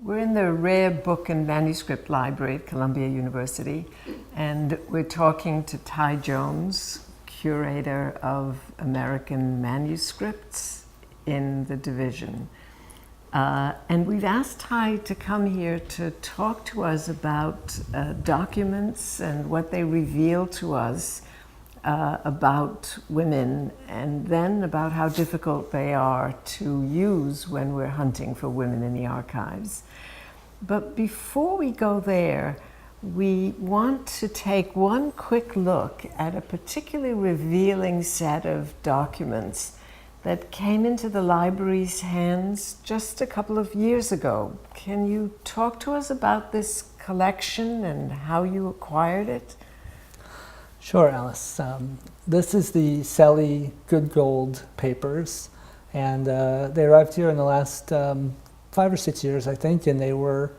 We're in the Rare Book and Manuscript Library at Columbia University, and we're talking to Ty Jones, curator of American manuscripts in the division. And we've asked Ty to come here to talk to us about documents and what they reveal to us about women, and then about how difficult they are to use when we're hunting for women in the archives. But before we go there, we want to take one quick look at a particularly revealing set of documents that came into the library's hands just a couple of years ago. Can you talk to us about this collection and how you acquired it? Sure, Alice. This is the Sally Goodgold papers, and they arrived here in the last 5 or 6 years, I think, and they were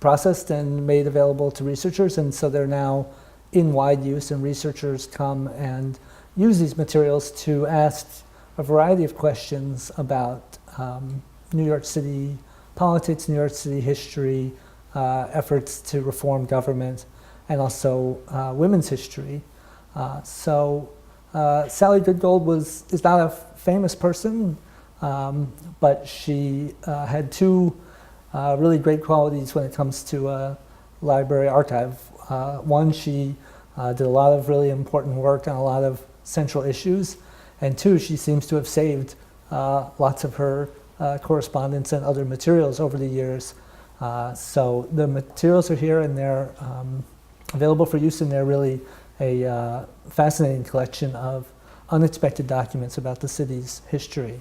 processed and made available to researchers, and so they're now in wide use, and researchers come and use these materials to ask a variety of questions about New York City politics, New York City history, efforts to reform government, and also women's history. So Sally Goodgold is not a famous person, but she had two really great qualities when it comes to library archive. One, she did a lot of really important work on a lot of central issues, and two, she seems to have saved lots of her correspondence and other materials over the years. So the materials are here, and they're available for use, and they're really a fascinating collection of unexpected documents about the city's history.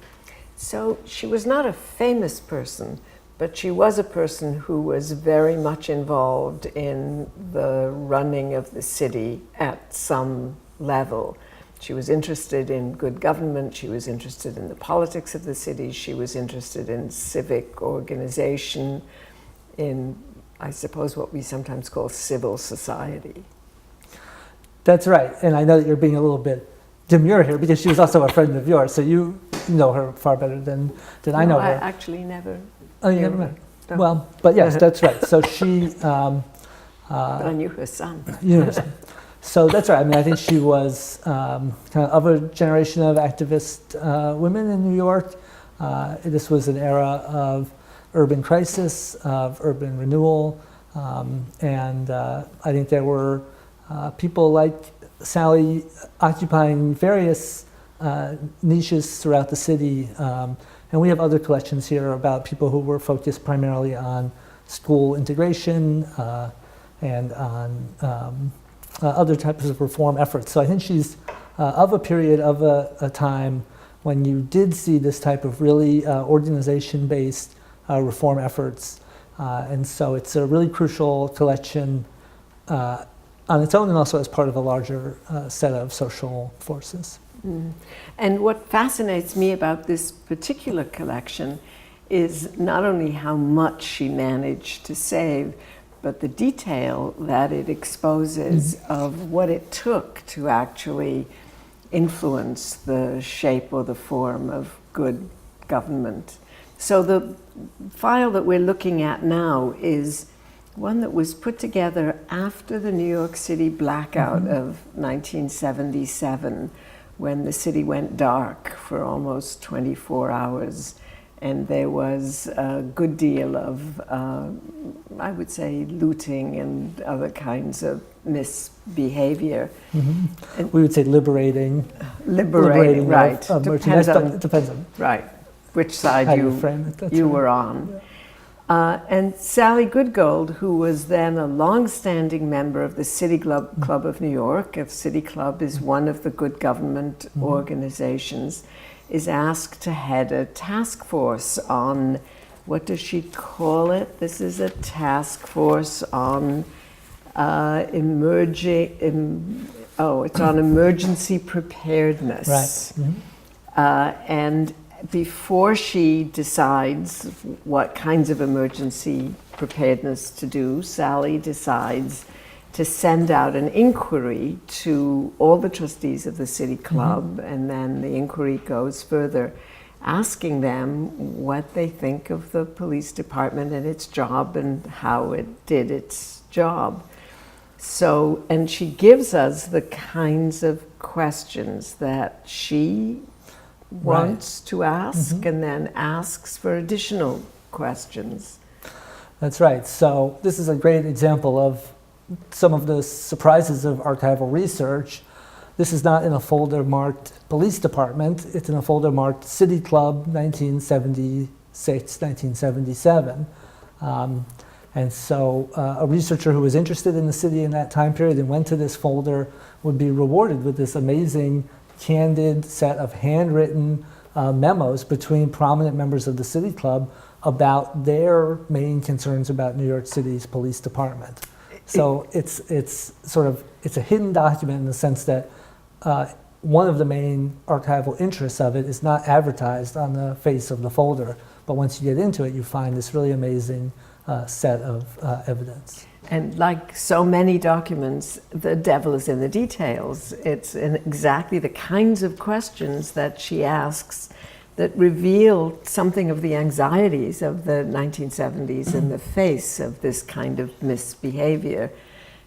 So she was not a famous person, but she was a person who was very much involved in the running of the city at some level. She was interested in good government, she was interested in the politics of the city, she was interested in civic organization, in, I suppose, what we sometimes call civil society. That's right, and I know that you're being a little bit demure here because she was also a friend of yours, so you know her far better than I know her. I actually never. Oh, you never met her? No. Well, but yes, that's right. So she... but I knew her son. You knew her son. So that's right. I mean, I think she was kind of a generation of activist women in New York. This was an era of urban crisis, of urban renewal, and I think there were people like Sally occupying various niches throughout the city. And we have other collections here about people who were focused primarily on school integration and on other types of reform efforts. So I think she's of a period of a time when you did see this type of really organization-based reform efforts. And so it's a really crucial collection on its own, and also as part of a larger set of social forces. Mm. And what fascinates me about this particular collection is not only how much she managed to save, but the detail that it exposes of what it took to actually influence the shape or the form of good government. So the file that we're looking at now is one that was put together after the New York City blackout of 1977, when the city went dark for almost 24 hours. And there was a good deal of, I would say, looting and other kinds of misbehavior. We would say liberating. Liberating, right. Depends on right, which side you were on. Yeah. And Sally Goodgold, who was then a long-standing member of the City Club of New York, a City Club is one of the good government organizations, is asked to head a task force on, what does she call it? This is a task force on it's on emergency preparedness. Right. And before she decides what kinds of emergency preparedness to do, Sally decides to send out an inquiry to all the trustees of the City Club, and then the inquiry goes further. asking them what they think of the police department and its job and how it did its job. So, and she gives us the kinds of questions that she wants to ask and then asks for additional questions. That's right. So this is a great example of some of the surprises of archival research. This is not in a folder marked Police Department. It's in a folder marked City Club 1976, 1977. And so a researcher who was interested in the city in that time period and went to this folder would be rewarded with this amazing, candid set of handwritten memos between prominent members of the City Club about their main concerns about New York City's police department. So it's a hidden document in the sense that one of the main archival interests of it is not advertised on the face of the folder, but once you get into it, you find this really amazing set of evidence. And like so many documents, the devil is in the details. It's in exactly the kinds of questions that she asks that reveal something of the anxieties of the 1970s in the face of this kind of misbehavior.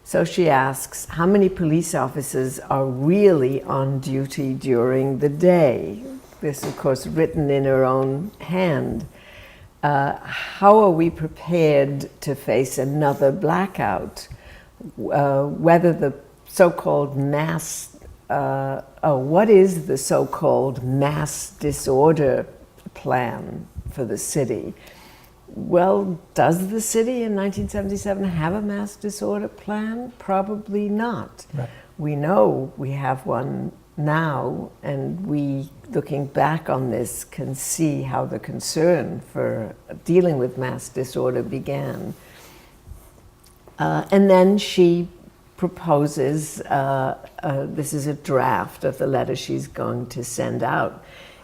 So she asks, how many police officers are really on duty during the day? This, of course, written in her own hand. How are we prepared to face another blackout? Whether the so-called mass, what is the so-called mass disorder plan for the city? Well, does the city in 1977 have a mass disorder plan? Probably not. Right. We know we have one now, and we, looking back on this, can see how the concern for dealing with mass disorder began. And then she proposes, this is a draft of the letter she's going to send out.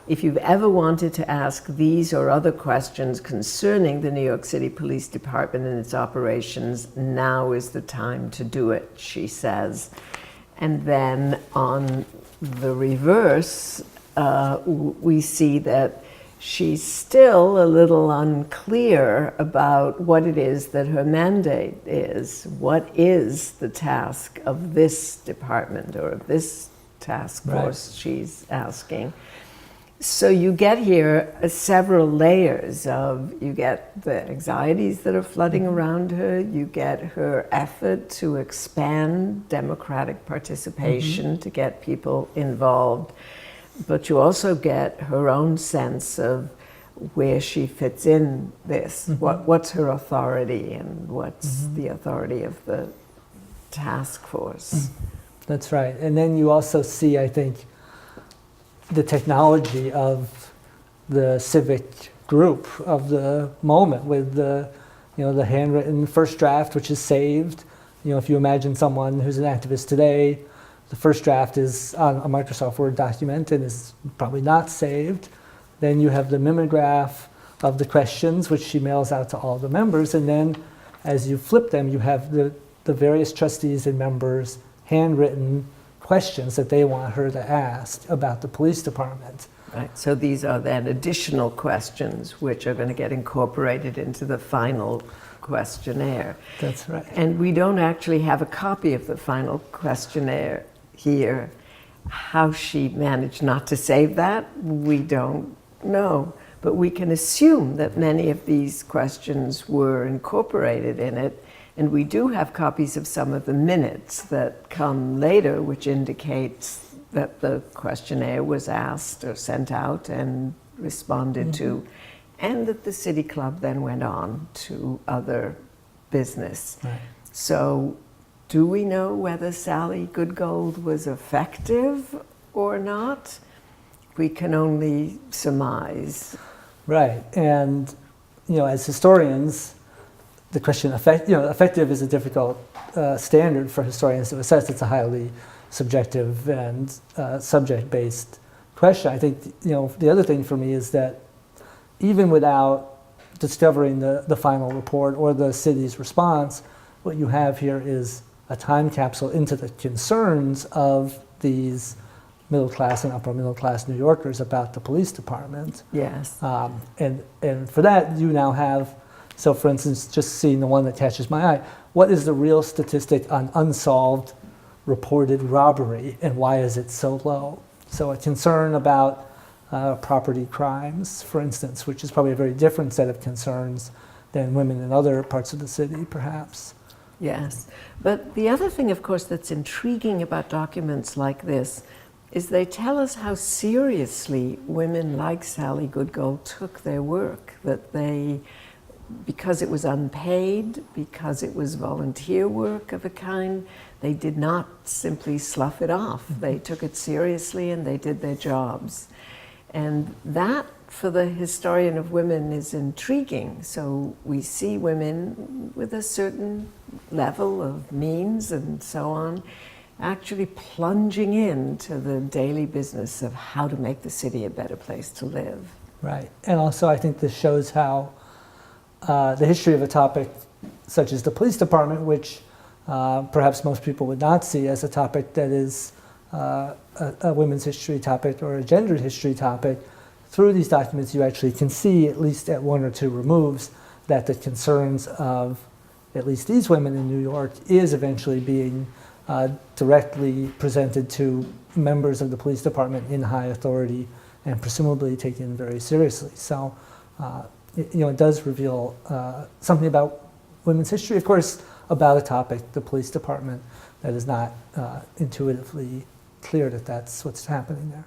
If you've ever wanted to ask these or other questions concerning the New York City Police Department and its operations, now is the time to do it, she says. And then on the reverse, we see that she's still a little unclear about what it is that her mandate is. What is the task of this department or of this task force, she's asking. So you get here several layers of, you get the anxieties that are flooding around her, you get her effort to expand democratic participation, to get people involved, but you also get her own sense of where she fits in this, what's her authority and what's the authority of the task force. That's right. And then you also see, I think, the technology of the civic group of the moment with the, the handwritten first draft, which is saved. If you imagine someone who's an activist today, the first draft is on a Microsoft Word document and is probably not saved. Then you have the mimeograph of the questions, which she mails out to all the members. And then as you flip them, you have the various trustees and members' handwritten questions that they want her to ask about the police department. Right, so these are then additional questions which are going to get incorporated into the final questionnaire. That's right. And we don't actually have a copy of the final questionnaire here. How she managed not to save that, we don't know. But we can assume that many of these questions were incorporated in it. And we do have copies of some of the minutes that come later, which indicates that the questionnaire was asked or sent out and responded to, and that the City Club then went on to other business. Right. So do we know whether Sally Goodgold was effective or not? We can only surmise. Right. And, as historians, the question effective is a difficult standard for historians to assess. It's a highly subjective and subject-based question. I think the other thing for me is that even without discovering the final report or the city's response, what you have here is a time capsule into the concerns of these middle class and upper middle class New Yorkers about the police department. Yes. And for that, you now have, so for instance, just seeing the one that catches my eye, what is the real statistic on unsolved reported robbery and why is it so low? So a concern about property crimes, for instance, which is probably a very different set of concerns than women in other parts of the city, perhaps. Yes. But the other thing, of course, that's intriguing about documents like this is they tell us how seriously women like Sally Goodgold took their work, that they, because it was unpaid, because it was volunteer work of a kind, they did not simply slough it off. They took it seriously and they did their jobs. And that, for the historian of women, is intriguing. So we see women with a certain level of means and so on, actually plunging into the daily business of how to make the city a better place to live. Right. And also I think this shows how the history of a topic such as the police department, which perhaps most people would not see as a topic that is a women's history topic or a gendered history topic, through these documents you actually can see, at least at one or two removes, that the concerns of at least these women in New York is eventually being directly presented to members of the police department in high authority and presumably taken very seriously. So it does reveal something about women's history, of course, about a topic, the police department, that is not intuitively clear that that's what's happening there.